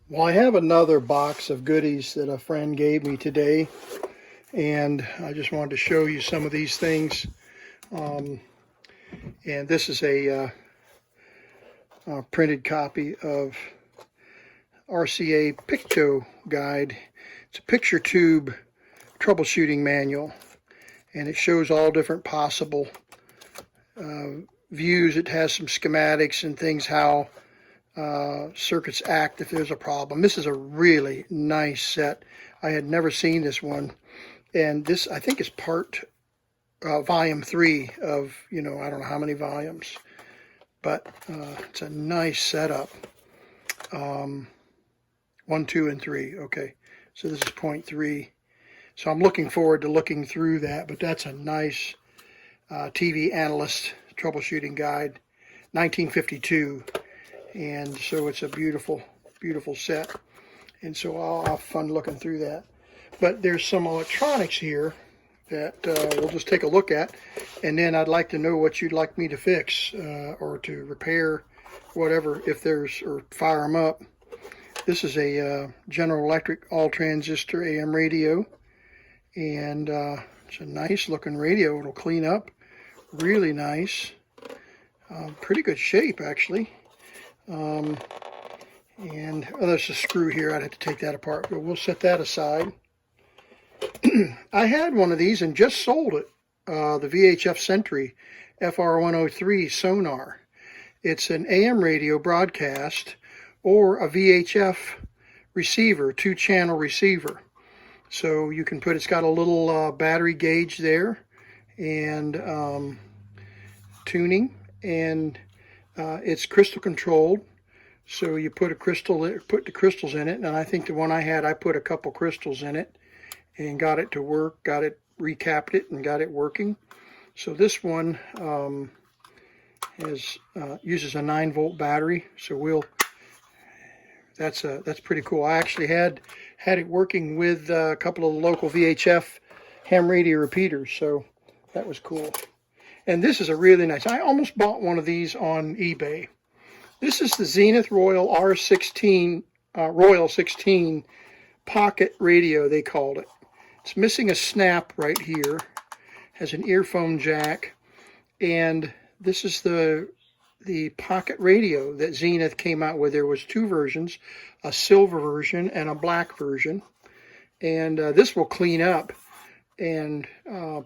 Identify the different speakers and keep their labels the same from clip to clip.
Speaker 1: Well, I have another box of goodies that a friend gave me today, and I just wanted to show you some of these things. And this is a printed copy of RCA Picto Guide. It's a picture tube troubleshooting manual, and it shows all different possible views. It has some schematics and things, how circuits act if there's a problem. This is a really nice set. I had never seen this one, and this I think is part volume 3 of, I don't know how many volumes, but it's a nice setup. 1, 2, and 3. Okay, so this is point 3. So I'm looking forward to looking through that, but that's a nice TV analyst troubleshooting guide, 1952. And so it's a beautiful, beautiful set. And so I'll have fun looking through that. But there's some electronics here that we'll just take a look at. And then I'd like to know what you'd like me to fix or to repair, whatever, if there's, or fire them up. This is a General Electric all-transistor AM radio. And it's a nice looking radio. It'll clean up really nice. Pretty good shape, actually. And there's a screw here. I'd have to take that apart, but we'll set that aside. I had one of these and just sold it, the VHF Sentry FR103 sonar. It's an AM radio broadcast or a VHF receiver, 2-channel receiver. So you can put, it's got a little battery gauge there and tuning, and it's crystal controlled, so you put the crystals in it, and I think the one I had, I put a couple crystals in it and got it to work, recapped it and got it working. So this one uses a 9-volt battery, so that's pretty cool. I actually had it working with a couple of the local VHF ham radio repeaters, so that was cool. And this is a really nice, I almost bought one of these on eBay. This is the Zenith Royal R16, Royal 16 pocket radio, they called it. It's missing a snap right here, has an earphone jack, and this is the pocket radio that Zenith came out with. There was 2 versions, a silver version and a black version. And this will clean up and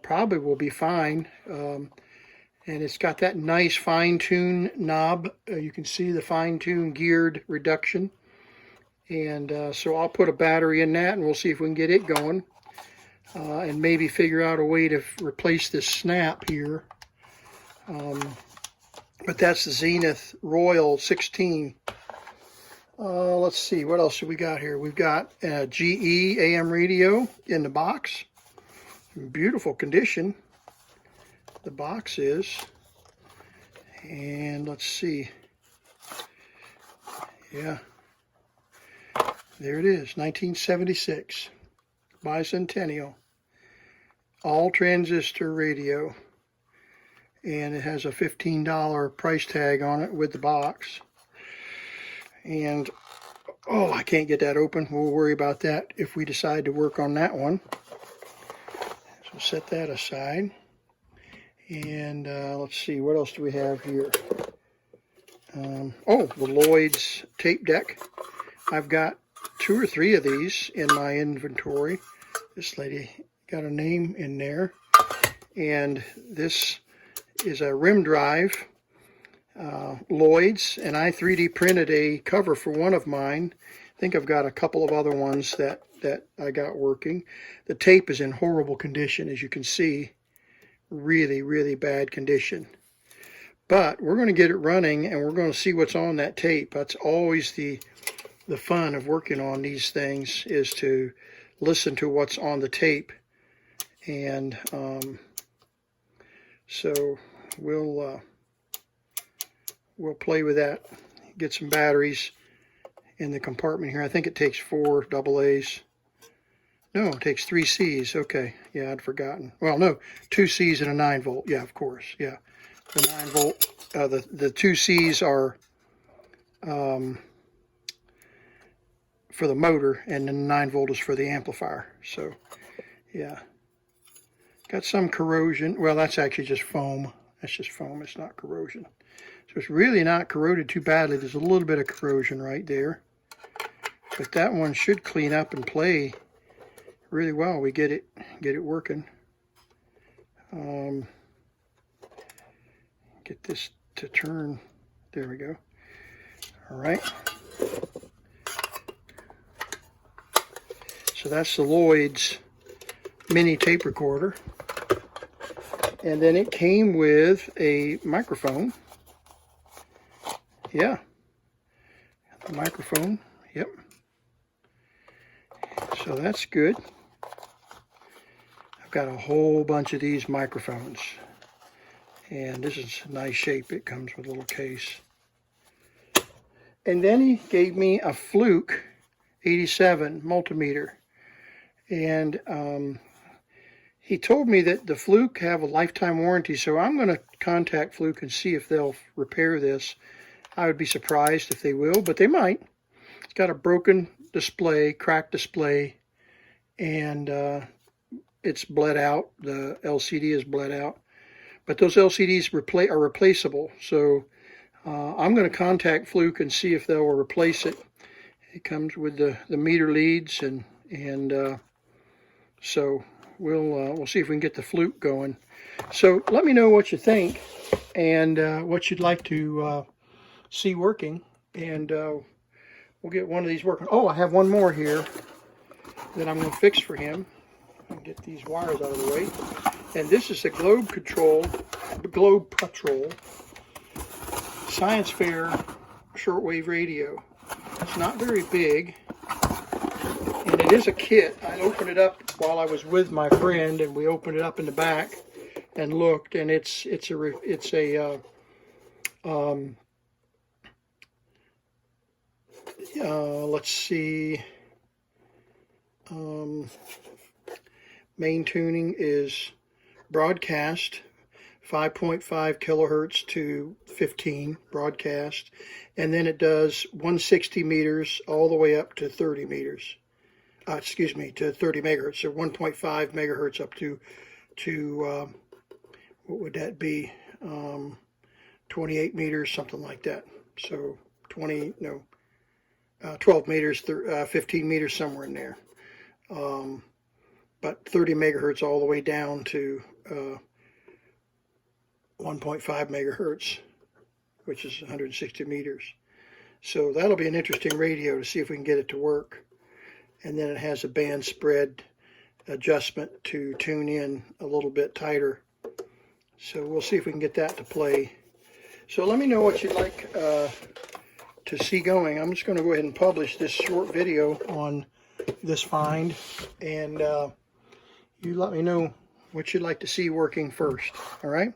Speaker 1: probably will be fine. And it's got that nice fine-tune knob. You can see the fine-tune geared reduction. And so I'll put a battery in that, and we'll see if we can get it going. And maybe figure out a way to replace this snap here. But that's the Zenith Royal 16. Let's see, what else do we got here? We've got a GE AM radio in the box. Beautiful condition. The box is, and let's see, yeah, there it is, 1976 bicentennial all transistor radio, and it has a $15 price tag on it with the box. And oh, I can't get that open. We'll worry about that if we decide to work on that one. So set that aside. And let's see, what else do we have here? Oh, the Lloyds tape deck. I've got 2 or 3 of these in my inventory. This lady got a name in there. And this is a rim drive, Lloyds, and I 3D printed a cover for one of mine. I think I've got a couple of other ones that I got working. The tape is in horrible condition, as you can see. Really, really bad condition. But we're going to get it running, and we're going to see what's on that tape. That's always the fun of working on these things, is to listen to what's on the tape. And so we'll play with that. Get some batteries in the compartment here. I think it takes 4 AA's. No, it takes 3 C's. Okay, yeah, I'd forgotten. Well, no, 2 C's and a 9-volt. Yeah, of course. Yeah, the 9-volt. The 2 C's are for the motor, and then 9 volt is for the amplifier. So yeah, got some corrosion. Well, that's actually just foam. That's just foam, it's not corrosion. So it's really not corroded too badly. There's a little bit of corrosion right there, but that one should clean up and play really well. We get it working. Get this to turn. There we go. All right. So that's the Lloyds mini tape recorder. And then it came with a microphone. Yeah. The microphone. Yep. So that's good. I've got a whole bunch of these microphones. And this is a nice shape. It comes with a little case. And then he gave me a Fluke 87 multimeter. And he told me that the Fluke have a lifetime warranty, so I'm going to contact Fluke and see if they'll repair this. I would be surprised if they will, but they might. It's got a broken display, cracked display, and it's bled out. The LCD is bled out. But those LCDs are replaceable, so I'm going to contact Fluke and see if they'll replace it. It comes with the meter leads, and so we'll see if we can get the Fluke going. So let me know what you think and what you'd like to see working, and we'll get one of these working. Oh, I have one more here that I'm going to fix for him. I'll get these wires out of the way. And this is the Globe Patrol Science Fair shortwave radio. It's not very big, and it is a kit. I opened it up while I was with my friend, and we opened it up in the back and looked, and it's a let's see, main tuning is broadcast 5.5 kilohertz to 15 broadcast, and then it does 160 meters all the way up to 30 meters. To 30 megahertz. So 1.5 megahertz up to what would that be? 28 meters, something like that. So 12 meters, 15 meters, somewhere in there. But 30 megahertz all the way down to 1.5 megahertz, which is 160 meters. So that'll be an interesting radio to see if we can get it to work. And then it has a band spread adjustment to tune in a little bit tighter. So we'll see if we can get that to play. So let me know what you'd like to see going. I'm just going to go ahead and publish this short video on this find, and you let me know what you'd like to see working first. All right?